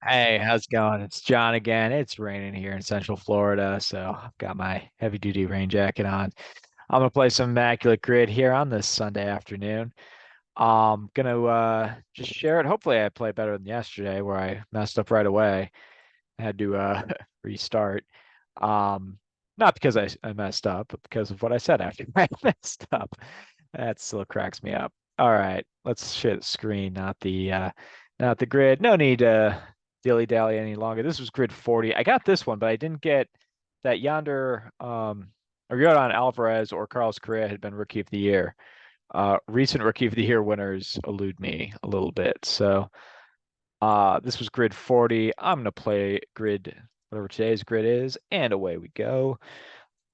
Hey, how's it going? It's John again. It's raining here in Central Florida, so I've got my heavy duty rain jacket on. I'm gonna play some Immaculate Grid here on this Sunday afternoon. Gonna just share it. Hopefully I play better than yesterday where I messed up right away. I had to restart. Um, Not because I messed up, but because of what I said after I messed up. That still cracks me up. All right, let's share the screen, not the grid. No need to dilly-dally any longer. This was grid 40. I got this one, but I didn't get that yonder or Yordan Alvarez or Carlos Correa had been Rookie of the Year. Recent Rookie of the Year winners elude me a little bit. So this was grid 40. I'm gonna play grid, whatever today's grid is, and away we go.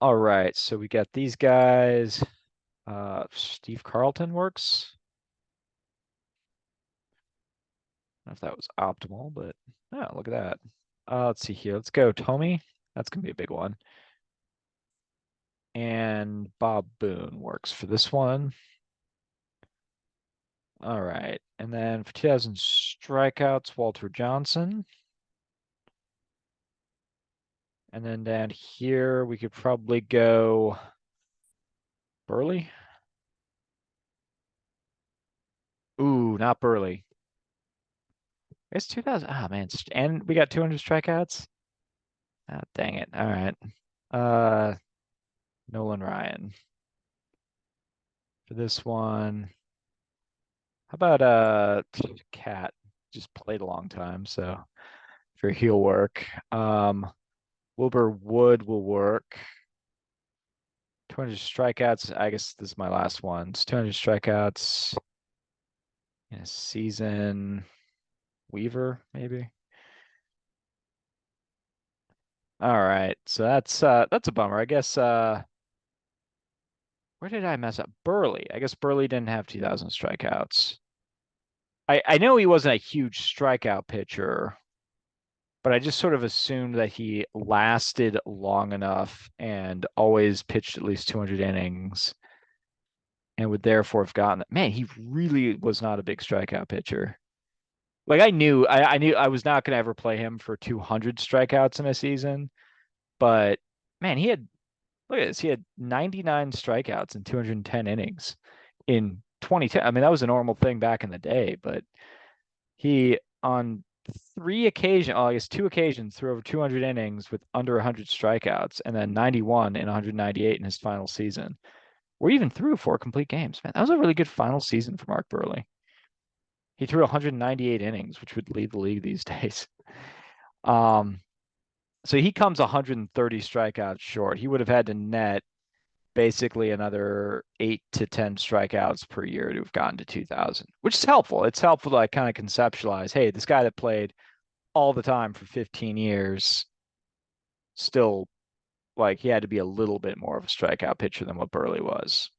All right, so we got these guys. Steve Carlton works. I don't know if that was optimal, but oh, look at that. Let's see here. Let's go Tommy. That's gonna be a big one. And Bob Boone works for this one. All right, and then for 2000 strikeouts, Walter Johnson. And then down here, we could probably go Burley. Ooh, not Burley. It's 2000. Ah, man. And we got 200 strikeouts. Ah, dang it. All right. Uh, Nolan Ryan for this one. How about Cat? Just played a long time, so for he'll work. Wilbur Wood will work. 200 strikeouts. I guess this is my last one. It's 200 strikeouts in a season. Weaver, maybe. All right. So that's a bummer. I guess where did I mess up? Burley. I guess Burley didn't have 2000 strikeouts. I know he wasn't a huge strikeout pitcher, but I just sort of assumed that he lasted long enough and always pitched at least 200 innings and would therefore have gotten that. Man, he really was not a big strikeout pitcher. Like I knew I was not going to ever play him for 200 strikeouts in a season, but man, look at this. He had 99 strikeouts in 210 innings in 2010. I mean, that was a normal thing back in the day, but he on three occasions, oh, I guess two occasions, threw over 200 innings with under 100 strikeouts, and then 91 and 198 in his final season. Or even threw four complete games. Man, that was a really good final season for Mark Burley. He threw 198 innings, which would lead the league these days. Um, so he comes 130 strikeouts short. He would have had to net basically another 8 to 10 strikeouts per year to have gotten to 2000, which is helpful. It's helpful to like kind of conceptualize, hey, this guy that played all the time for 15 years still like he had to be a little bit more of a strikeout pitcher than what Burley was.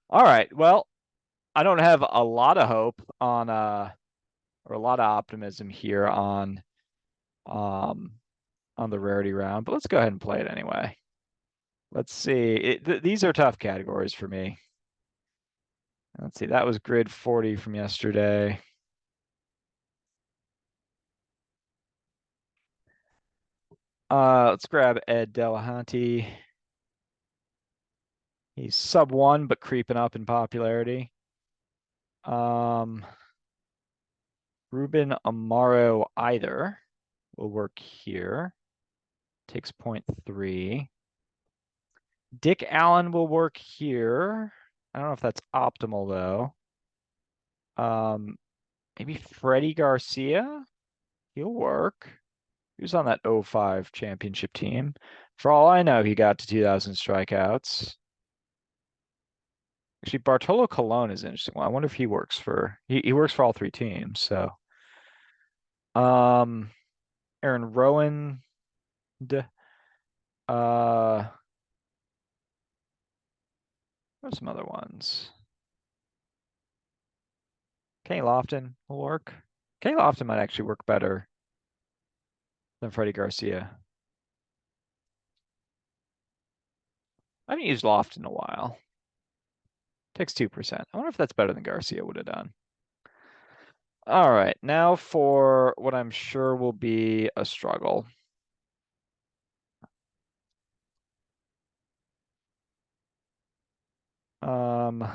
All right. Well, I don't have a lot of hope on or a lot of optimism here um on the rarity round, but let's go ahead and play it anyway. Let's see. These are tough categories for me. Let's see. That was grid 40 from yesterday. Let's grab Ed Delahanty. He's sub one, but creeping up in popularity. Um, Ruben Amaro either will work here. Takes 0.3. Dick Allen will work here. I don't know if that's optimal though. Maybe Freddie Garcia. He'll work. He was on that 05 championship team. For all I know, he got to 2000 strikeouts. Actually, Bartolo Colon is an interesting one. I wonder if he works for he works for all three teams. So, um, Aaron Rowan, uh, there's some other ones. Kenny Lofton will work. Kenny Lofton might actually work better than Freddie Garcia. I haven't used Lofton in a while. Takes 2%. I wonder if that's better than Garcia would have done. All right, now for what I'm sure will be a struggle. Um,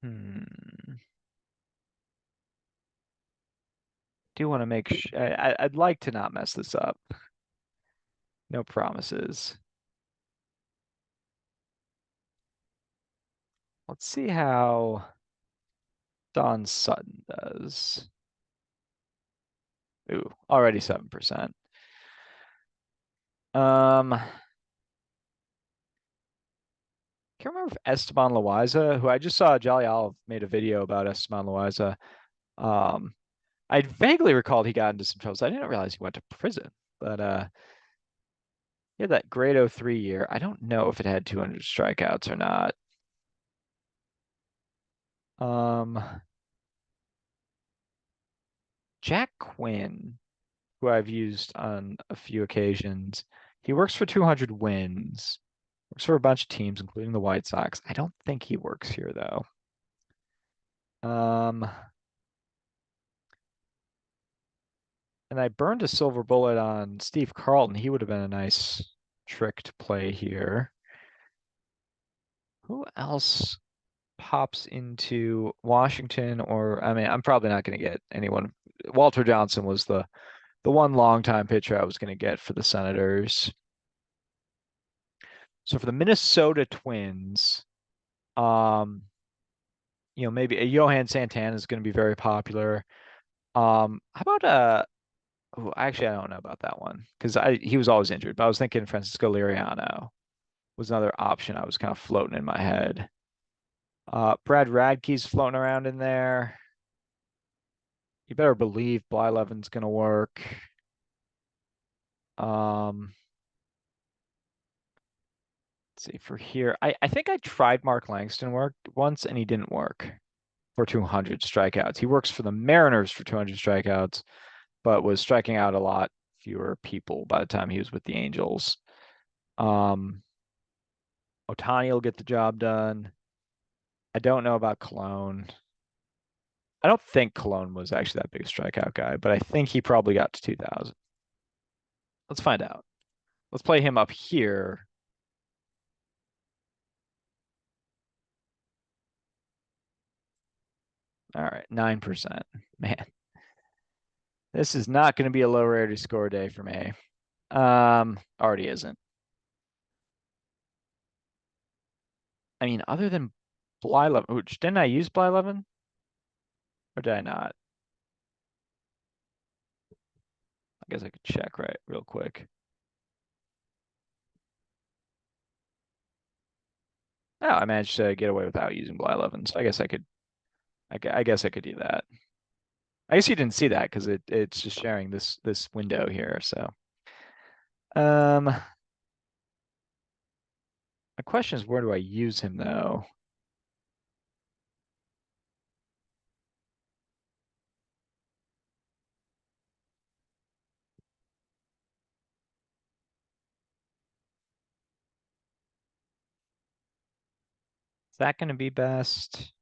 hmm. Do want to make I'd like to not mess this up. No promises. Let's see how Don Sutton does. Ooh, already 7%. Can't remember if Esteban Loaiza, who I just saw Jolly Olive made a video about Esteban Loaiza. Um, I vaguely recalled he got into some trouble. So I didn't realize he went to prison, but he had that grade '03 year. I don't know if it had 200 strikeouts or not. Um, Jack Quinn, who I've used on a few occasions, he works for 200 wins. Works for a bunch of teams, including the White Sox. I don't think he works here though. Um, and I burned a silver bullet on Steve Carlton. He would have been a nice trick to play here. Who else pops into Washington? Or I mean, I'm probably not going to get anyone. Walter Johnson was the one longtime pitcher I was going to get for the Senators. So for the Minnesota Twins, um, maybe a Johan Santana is going to be very popular. How about oh, actually, I don't know about that one because I he was always injured. But I was thinking Francisco Liriano was another option I was kind of floating in my head. Brad Radke's floating around in there. You better believe Blyleven's gonna work. Um, let's see for here. I think I tried Mark Langston work once and he didn't work for 200 strikeouts. He works for the Mariners for 200 strikeouts, but was striking out a lot fewer people by the time he was with the Angels. Um, Ohtani will get the job done. I don't know about Cologne. I don't think Cologne was actually that big a strikeout guy, but I think he probably got to 2,000. Let's find out. Let's play him up here. All right, 9%. Man, this is not going to be a low rarity score day for me. Already isn't. I mean, other than Blyleven, which didn't I use Blyleven? Or did I not? I guess I could check right real quick. Oh, I managed to get away without using Blyleven, so I guess I could. I guess I could do that. I guess you didn't see that because it's just sharing this window here. So, my question is, where do I use him though? Is that going to be best?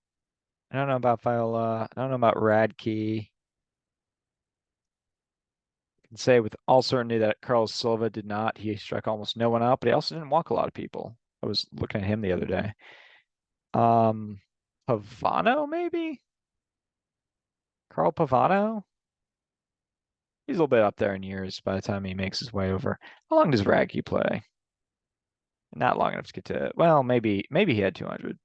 I don't know about Viola. I don't know about Radke. I can say with all certainty that Carlos Silva did not. He struck almost no one out, but he also didn't walk a lot of people. I was looking at him the other day. Um, Pavano, maybe? Carl Pavano? He's a little bit up there in years by the time he makes his way over. How long does Radke play? Not long enough to get to, well, maybe he had 200.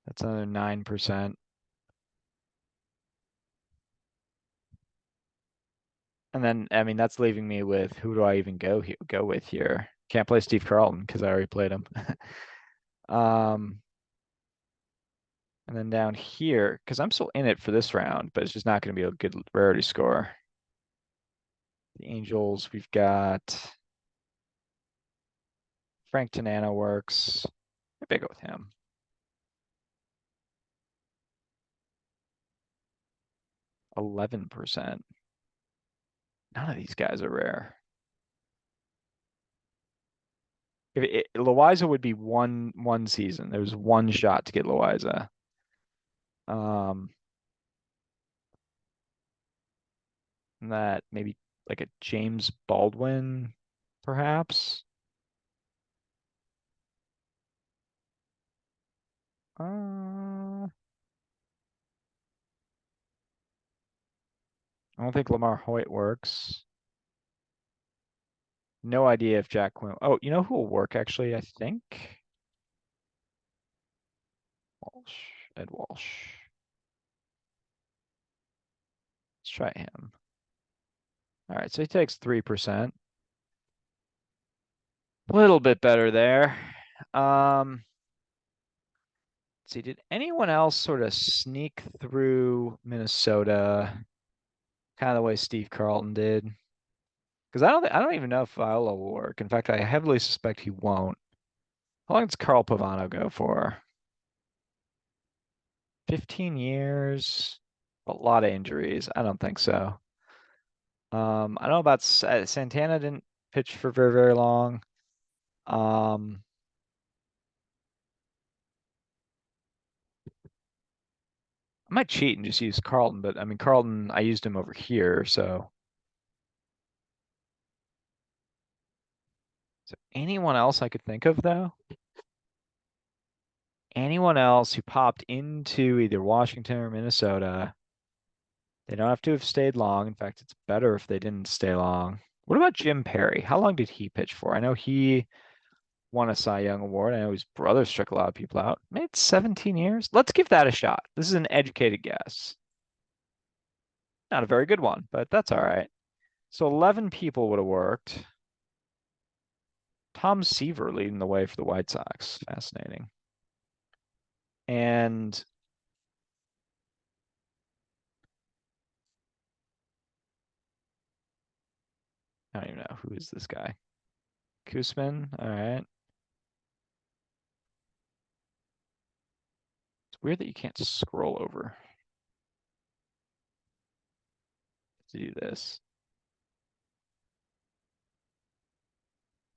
That's another 9%. And then, I mean, that's leaving me with who do I even go with here? Can't play Steve Carlton because I already played him. Um, and then down here, because I'm still in it for this round, but it's just not going to be a good rarity score. The Angels, we've got Frank Tanana works. Maybe I go with him. 11%. None of these guys are rare. Loiza would be one season. There's one shot to get Loiza. Um, and that maybe like a James Baldwin, perhaps. I don't think Lamar Hoyt works. No idea if Jack Quinn. Oh, you know who will work actually? I think Walsh, Ed Walsh. Let's try him. All right, so he takes 3%. A little bit better there. Let's see, did anyone else sort of sneak through Minnesota kind of the way Steve Carlton did? Because I don't even know if Viola will work. In fact, I heavily suspect he won't. How long does Carl Pavano go for? 15 years. A lot of injuries. I don't think so. I don't know about Santana didn't pitch for very, very long. Um, I might cheat and just use Carlton, but I mean Carlton, I used him over here, so is there anyone else I could think of though? Anyone else who popped into either Washington or Minnesota? They don't have to have stayed long. In fact, it's better if they didn't stay long. What about Jim Perry? How long did he pitch for? I know he won a Cy Young Award. I know his brother struck a lot of people out. Maybe it's 17 years. Let's give that a shot. This is an educated guess. Not a very good one, but that's all right. So 11 people would have worked. Tom Seaver leading the way for the White Sox. Fascinating. And I don't even know who is this guy. Koosman. All right. It's weird that you can't scroll over to do this.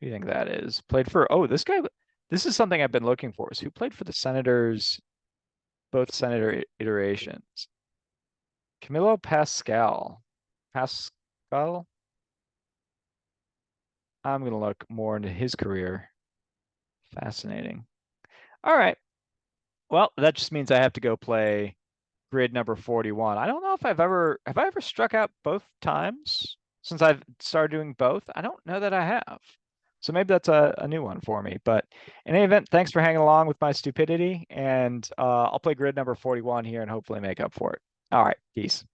Who do you think that is? Played for, oh, this guy, this is something I've been looking for. So who played for the Senators, both Senator iterations? Camilo Pascal. Pascal? I'm going to look more into his career. Fascinating. All right. Well, that just means I have to go play grid number 41. I don't know if have I ever struck out both times since I've started doing both? I don't know that I have. So maybe that's a new one for me. But in any event, thanks for hanging along with my stupidity. And I'll play grid number 41 here and hopefully make up for it. All right. Peace.